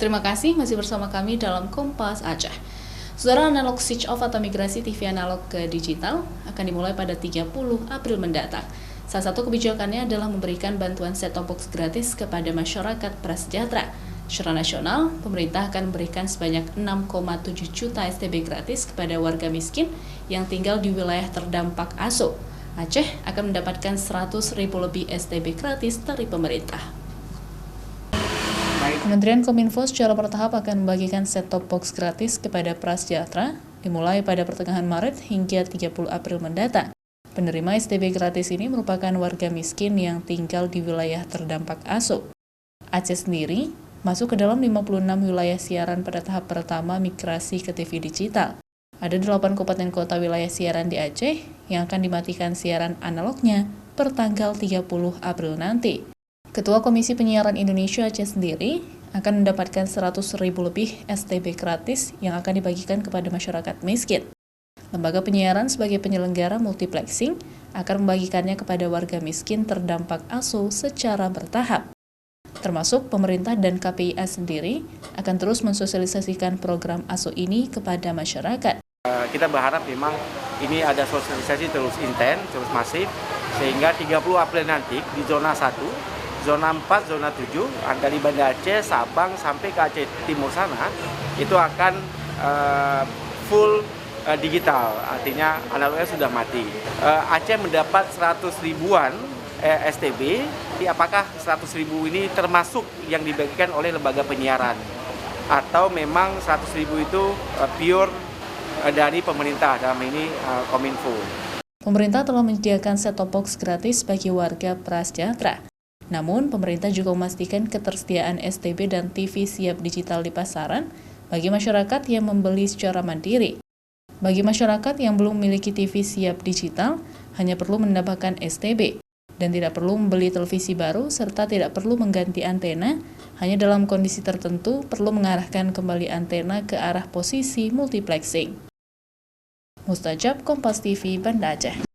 Terima kasih masih bersama kami dalam Kompas Aceh. Saudara, analog switch off atau migrasi TV analog ke digital akan dimulai pada 30 April mendatang. Salah satu kebijakannya adalah memberikan bantuan set-top box gratis kepada masyarakat prasejahtera. Secara nasional, pemerintah akan memberikan sebanyak 6,7 juta STB gratis kepada warga miskin yang tinggal di wilayah terdampak ASO. Aceh akan mendapatkan 100.000 lebih STB gratis dari pemerintah. Kementerian Kominfo secara bertahap akan membagikan set-top box gratis kepada prasejahtera dimulai pada pertengahan Maret hingga 30 April mendatang. Penerima STB gratis ini merupakan warga miskin yang tinggal di wilayah terdampak ASO. Aceh sendiri masuk ke dalam 56 wilayah siaran pada tahap pertama migrasi ke TV digital. Ada 8 kabupaten kota wilayah siaran di Aceh yang akan dimatikan siaran analognya per tanggal 30 April nanti. Ketua Komisi Penyiaran Indonesia Aceh sendiri akan mendapatkan 100.000 lebih STB gratis yang akan dibagikan kepada masyarakat miskin. Lembaga penyiaran sebagai penyelenggara multiplexing akan membagikannya kepada warga miskin terdampak ASO secara bertahap. Termasuk pemerintah dan KPIA sendiri akan terus mensosialisasikan program ASO ini kepada masyarakat. Kita berharap memang ini ada sosialisasi terus intens, terus masif, sehingga 30 April nanti di zona 1, zona 4, zona 7, dari Banda Aceh, Sabang, sampai ke Aceh Timur sana, itu akan full digital, artinya analognya sudah mati. Aceh mendapat 100 ribuan STB, apakah 100 ribu ini termasuk yang dibagikan oleh lembaga penyiaran? Atau memang 100 ribu itu pure dari pemerintah, dalam ini Kominfo. Pemerintah telah menyediakan set-top box gratis bagi warga prasejahtera. Namun, pemerintah juga memastikan ketersediaan STB dan TV siap digital di pasaran bagi masyarakat yang membeli secara mandiri. Bagi masyarakat yang belum memiliki TV siap digital, hanya perlu menambahkan STB dan tidak perlu membeli televisi baru serta tidak perlu mengganti antena, hanya dalam kondisi tertentu perlu mengarahkan kembali antena ke arah posisi multiplexing. Mustajab, Kompas TV, Banda Aceh.